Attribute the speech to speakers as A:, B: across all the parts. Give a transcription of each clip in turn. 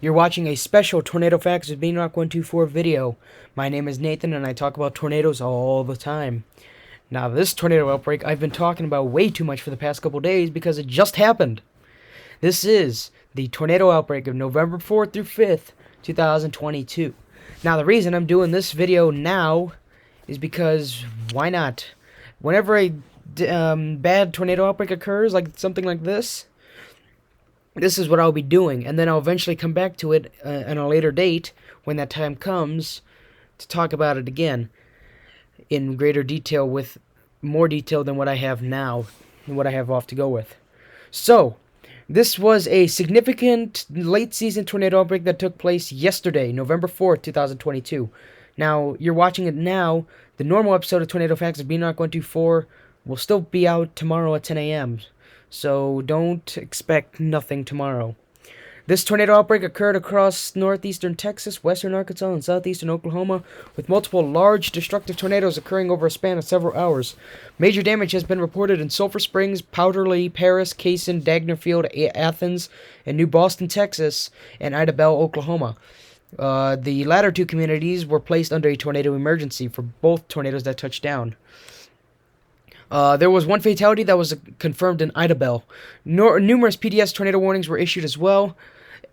A: You're watching a special Tornado Facts with Beanrock124 video. My name is Nathan and I talk about tornadoes all the time. Now this tornado outbreak I've been talking about way too much for the past couple days because it just happened. This is the tornado outbreak of November 4th through 5th, 2022. Now the reason I'm doing this video now is because why not? Whenever a bad tornado outbreak occurs, like something like this is what I'll be doing, and then I'll eventually come back to it at a later date when that time comes to talk about it again in greater detail, with more detail than what I have now and what I have off to go with. So, this was a significant late season tornado outbreak that took place yesterday, November 4th, 2022. Now, you're watching it now. The normal episode of Tornado Facts of Beanrock124 will still be out tomorrow at 10 a.m., so don't expect nothing tomorrow. This tornado outbreak occurred across northeastern Texas, western Arkansas, and southeastern Oklahoma, with multiple large destructive tornadoes occurring over a span of several hours. Major damage has been reported in Sulphur Springs, Powderly, Paris, Kaysen, Dagnerfield, Athens, and New Boston, Texas, and Idabel, Oklahoma. The latter two communities were placed under a tornado emergency for both tornadoes that touched down. There was one fatality that was confirmed in Idabel. Numerous PDS tornado warnings were issued as well.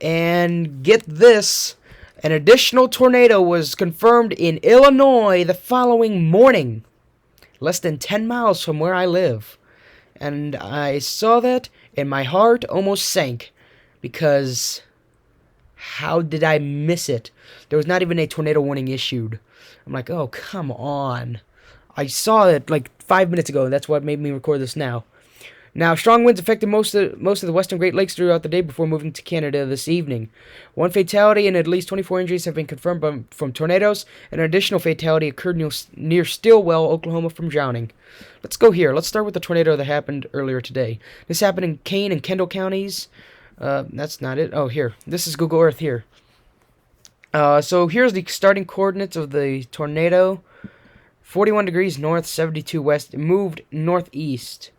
A: And get this, an additional tornado was confirmed in Illinois the following morning, less than 10 miles from where I live. And I saw that, and my heart almost sank, because how did I miss it? There was not even a tornado warning issued. I'm like, oh, come on. I saw it like 5 minutes ago, and that's what made me record this now. Now, strong winds affected most of the western Great Lakes throughout the day before moving to Canada this evening. One fatality and at least 24 injuries have been confirmed from tornadoes, and an additional fatality occurred near Stillwell, Oklahoma, from drowning. Let's go here. Let's start with the tornado that happened earlier today. This happened in Kane and Kendall counties. That's not it. Oh, here. This is Google Earth here. So here's the starting coordinates of the tornado. 41 degrees north, 72 west. It moved northeast.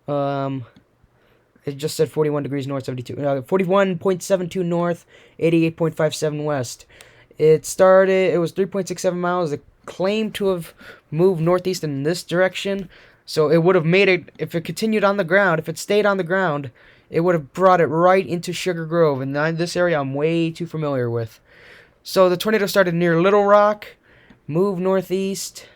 A: It just said 41 degrees north, 72. 41.72 north, 88.57 west. It was 3.67 miles. It claimed to have moved northeast in this direction. So it would have made it, if it continued on the ground, if it stayed on the ground, it would have brought it right into Sugar Grove. And this area I'm way too familiar with. So the tornado started near Little Rock, moved northeast,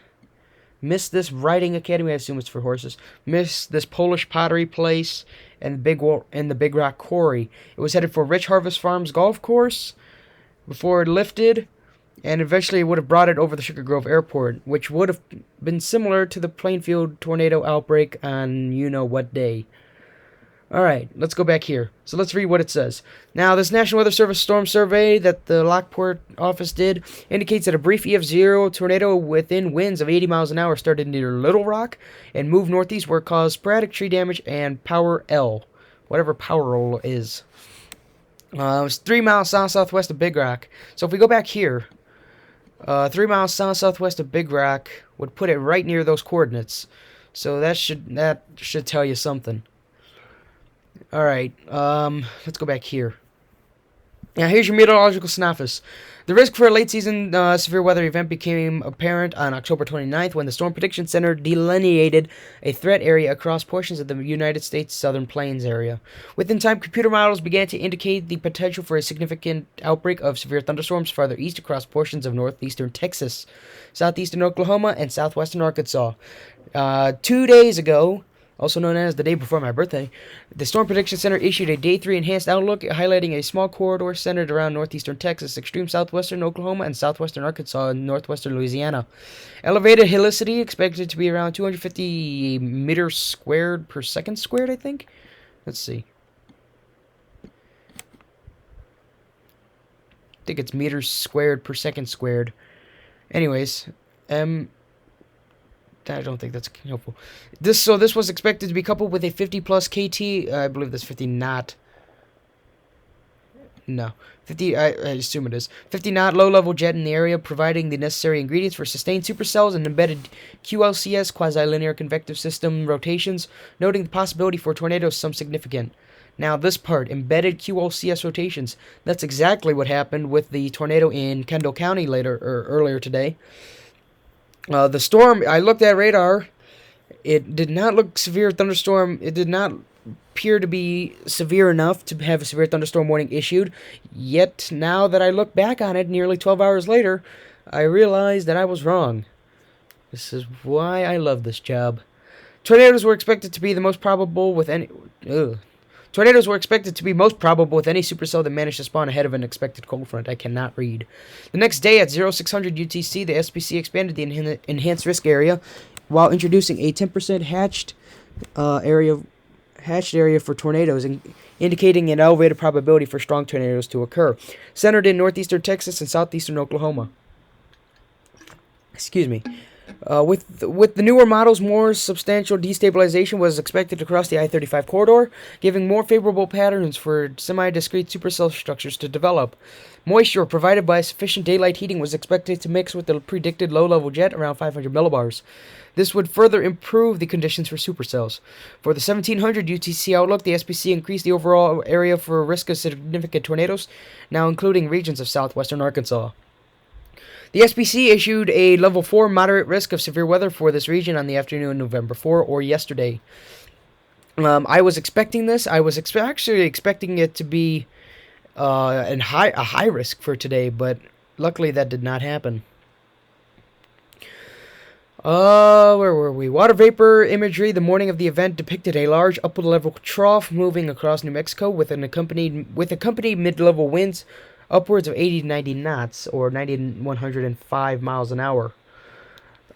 A: missed this riding academy, I assume it's for horses, missed this Polish pottery place, and the Big Rock Quarry. It was headed for Rich Harvest Farms golf course before it lifted, and eventually it would have brought it over the Sugar Grove Airport, which would have been similar to the Plainfield tornado outbreak on you-know-what day. Alright, let's go back here. So let's read what it says. Now, this National Weather Service storm survey that the Lockport office did indicates that a brief EF0 tornado within winds of 80 miles an hour started near Little Rock and moved northeast where it caused sporadic tree damage and power L, whatever power L is. It was 3 miles south-southwest of Big Rock. So if we go back here, 3 miles south-southwest of Big Rock would put it right near those coordinates. So that should tell you something. Alright, let's go back here. Now, here's your meteorological synopsis. The risk for a late-season severe weather event became apparent on October 29th when the Storm Prediction Center delineated a threat area across portions of the United States Southern Plains area. Within time, computer models began to indicate the potential for a significant outbreak of severe thunderstorms farther east across portions of northeastern Texas, southeastern Oklahoma, and southwestern Arkansas. 2 days ago, also known as the day before my birthday, the Storm Prediction Center issued a Day 3 enhanced outlook highlighting a small corridor centered around northeastern Texas, extreme southwestern Oklahoma, and southwestern Arkansas and northwestern Louisiana. Elevated helicity expected to be around 250 meters squared per second squared, I think? Let's see. I think it's meters squared per second squared. Anyways, I don't think that's helpful. This was expected to be coupled with a 50 plus KT. I believe that's 50 knot. No, 50. I assume it is 50 knot low level jet in the area, providing the necessary ingredients for sustained supercells and embedded QLCS quasi-linear convective system rotations. Noting the possibility for tornadoes some significant. Now this part, embedded QoCS rotations. That's exactly what happened with the tornado in Kendall County earlier today. The storm, I looked at radar. It did not look severe thunderstorm. It did not appear to be severe enough to have a severe thunderstorm warning issued. Yet, now that I look back on it nearly 12 hours later, I realize that I was wrong. This is why I love this job. Tornadoes were expected to be most probable with any supercell that managed to spawn ahead of an expected cold front. I cannot read. The next day at 0600 UTC, the SPC expanded the enhanced risk area while introducing a 10% hatched area for tornadoes, indicating an elevated probability for strong tornadoes to occur, centered in northeastern Texas and southeastern Oklahoma. Excuse me. With the newer models, more substantial destabilization was expected across the I-35 corridor, giving more favorable patterns for semi-discrete supercell structures to develop. Moisture provided by sufficient daylight heating was expected to mix with the predicted low-level jet around 500 millibars. This would further improve the conditions for supercells. For the 1700 UTC outlook, the SPC increased the overall area for risk of significant tornadoes, now including regions of southwestern Arkansas. The SPC issued a level 4 moderate risk of severe weather for this region on the afternoon of November 4, or yesterday. I was expecting this. I was actually expecting it to be a high risk for today, but luckily that did not happen. Where were we? Water vapor imagery the morning of the event depicted a large upper-level trough moving across New Mexico with accompanied mid-level winds upwards of 80 to 90 knots, or 90 to 105 miles an hour.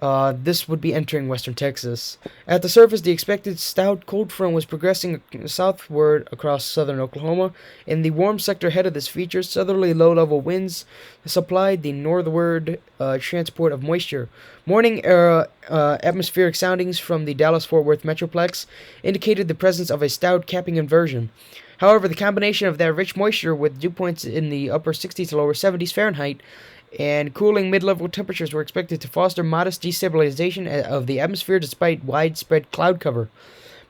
A: This would be entering western Texas. At the surface, the expected stout cold front was progressing southward across southern Oklahoma. In the warm sector ahead of this feature, southerly low-level winds supplied the northward transport of moisture. Morning atmospheric soundings from the Dallas-Fort Worth Metroplex indicated the presence of a stout capping inversion. However, the combination of that rich moisture with dew points in the upper 60s to lower 70s Fahrenheit and cooling mid-level temperatures were expected to foster modest destabilization of the atmosphere despite widespread cloud cover.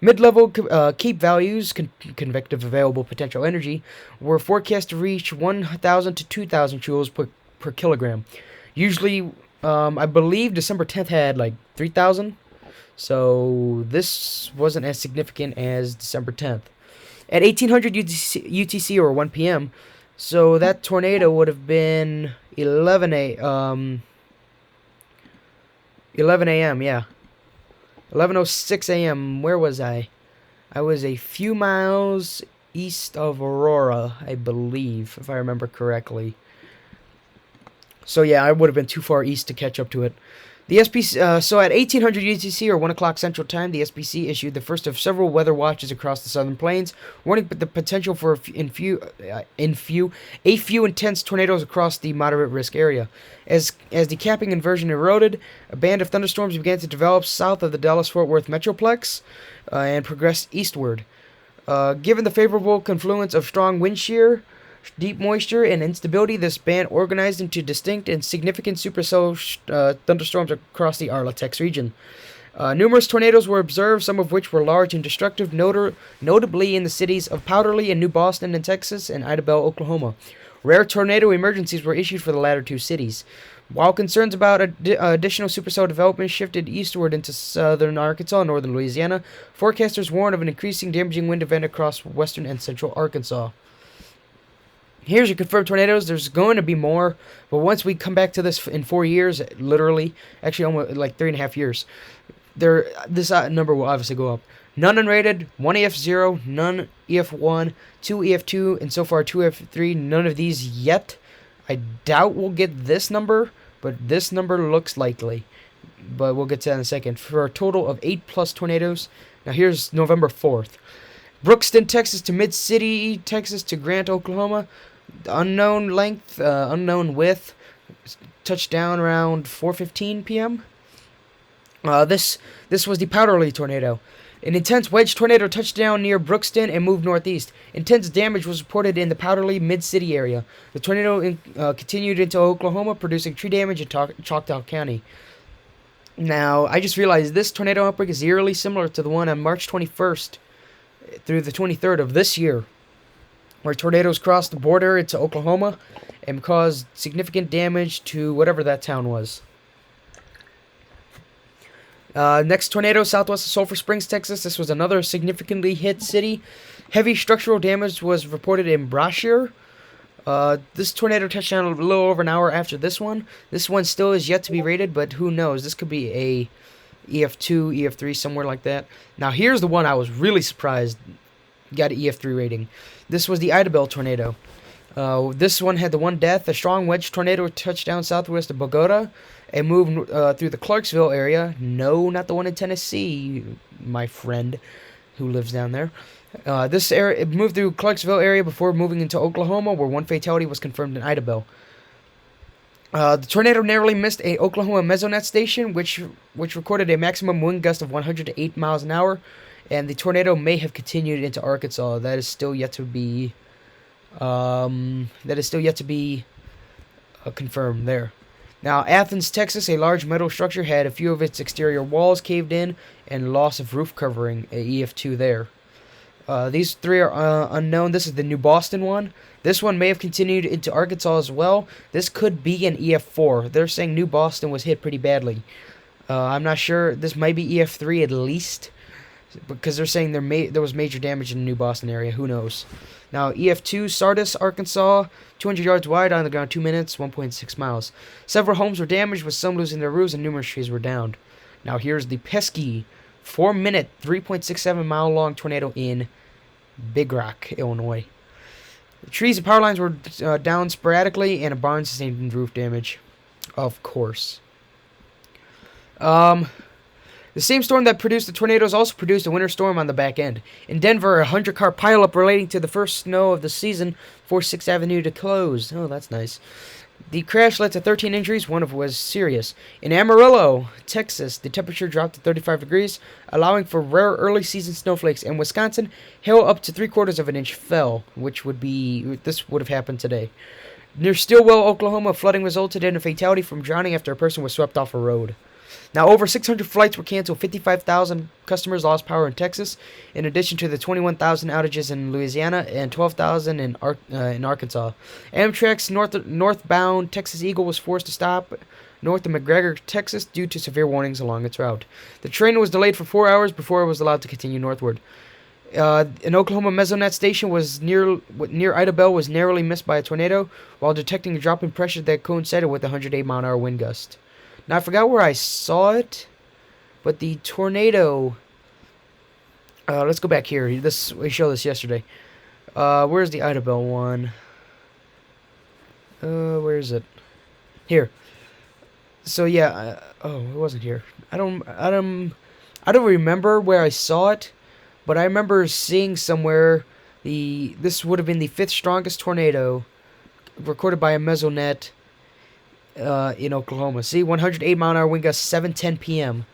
A: Mid-level keep values, convective available potential energy, were forecast to reach 1,000 to 2,000 joules per kilogram. Usually, I believe December 10th had like 3,000, so this wasn't as significant as December 10th. At 1800 UTC or 1 p.m., so that tornado would have been 11 a.m., yeah. 11:06 a.m., where was I? I was a few miles east of Aurora, I believe, if I remember correctly. So yeah, I would have been too far east to catch up to it. The SPC, so at 1800 UTC or 1 o'clock Central Time, the SPC issued the first of several weather watches across the southern plains, warning the potential for a few intense tornadoes across the moderate risk area. As the capping inversion eroded, a band of thunderstorms began to develop south of the Dallas-Fort Worth Metroplex and progressed eastward. Given the favorable confluence of strong wind shear, deep moisture, and instability, this band organized into distinct and significant supercell thunderstorms across the Arla-Tex region. Numerous tornadoes were observed, some of which were large and destructive, notably in the cities of Powderly and New Boston in Texas and Idabel, Oklahoma. Rare tornado emergencies were issued for the latter two cities. While concerns about additional supercell development shifted eastward into southern Arkansas and northern Louisiana, forecasters warned of an increasing damaging wind event across western and central Arkansas. Here's your confirmed tornadoes. There's going to be more, but once we come back to this in 4 years, literally, actually almost like 3.5 years, this number will obviously go up. None unrated, 1 EF0, none EF1, 2 EF2, and so far 2 EF3. None of these yet. I doubt we'll get this number, but this number looks likely. But we'll get to that in a second. For a total of 8+ tornadoes. Now here's November 4th. Brookston, Texas to Mid-City, Texas to Grant, Oklahoma. Unknown length, unknown width. Touchdown around 4:15 p.m. This was the Powderly tornado. An intense wedge tornado touched down near Brookston and moved northeast. Intense damage was reported in the Powderly Mid-City area. The tornado continued into Oklahoma, producing tree damage in Choctaw County. Now, I just realized this tornado outbreak is eerily similar to the one on March 21st through the 23rd of this year, where tornadoes crossed the border into Oklahoma and caused significant damage to whatever that town was. Next tornado, southwest of Sulphur Springs, Texas. This was another significantly hit city. Heavy structural damage was reported in Brashear. This tornado touched down a little over an hour after this one. This one still is yet to be rated, but who knows? This could be a EF2, EF3, somewhere like that. Now, here's the one I was really surprised got an EF3 rating. This was the Idabel tornado. This one had the one death. A strong wedge tornado touched down southwest of Bogota and moved through the Clarksville area. No, not the one in Tennessee, my friend who lives down there. This area, it moved through Clarksville area before moving into Oklahoma, where one fatality was confirmed in Idabel. The tornado narrowly missed a Oklahoma Mesonet station, which recorded a maximum wind gust of 108 miles an hour, and the tornado may have continued into Arkansas. That is still yet to be confirmed there. Now, Athens, Texas, a large metal structure had a few of its exterior walls caved in and loss of roof covering, a EF2 there. These three are unknown. This is the New Boston one. This one may have continued into Arkansas as well. This could be an EF4. They're saying New Boston was hit pretty badly. I'm not sure. This might be EF3 at least, because they're saying there was major damage in the New Boston area. Who knows? Now, EF2, Sardis, Arkansas, 200 yards wide, on the ground 2 minutes, 1.6 miles. Several homes were damaged, with some losing their roofs, and numerous trees were downed. Now, here's the pesky 4-minute, 3.67 mile long tornado in Big Rock, Illinois. The trees and power lines were down sporadically, and a barn sustained roof damage. Of course. The same storm that produced the tornadoes also produced a winter storm on the back end. In Denver, a 100-car pileup relating to the first snow of the season forced 6th Avenue to close. Oh, that's nice. The crash led to 13 injuries, one of which was serious. In Amarillo, Texas, the temperature dropped to 35 degrees, allowing for rare early season snowflakes. In Wisconsin, hail up to 3/4 of an inch fell, this would have happened today. Near Stillwell, Oklahoma, flooding resulted in a fatality from drowning after a person was swept off a road. Now, over 600 flights were canceled, 55,000 customers lost power in Texas, in addition to the 21,000 outages in Louisiana and 12,000 in Arkansas. Amtrak's northbound Texas Eagle was forced to stop north of McGregor, Texas, due to severe warnings along its route. The train was delayed for 4 hours before it was allowed to continue northward. An Oklahoma Mesonet station was near Idabel was narrowly missed by a tornado while detecting a drop in pressure that coincided with a 108-mile-an-hour wind gust. Now, I forgot where I saw it, but the tornado... let's go back here. We showed this yesterday. Where's the Idabel one? Where is it? Here. So, yeah. It wasn't here. I don't remember where I saw it, but I remember seeing somewhere this would have been the 5th strongest tornado recorded by a Mesonet in Oklahoma. See, 108-mile-an-hour wind gust, 7:10 p.m.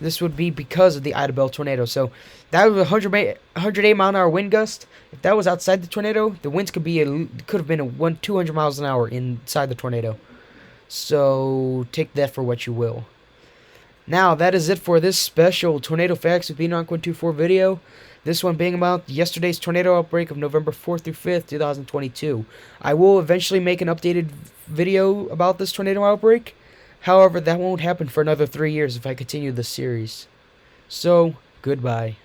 A: This would be because of the Idabel tornado. So that was a 108-mile-an-hour wind gust. If that was outside the tornado, the winds could have been 200 miles an hour inside the tornado. So take that for what you will. Now, that is it for this special Tornado Facts with Beanrock124 video. This one being about yesterday's tornado outbreak of November 4th through 5th, 2022. I will eventually make an updated video about this tornado outbreak. However, that won't happen for another 3 years if I continue this series. So, goodbye.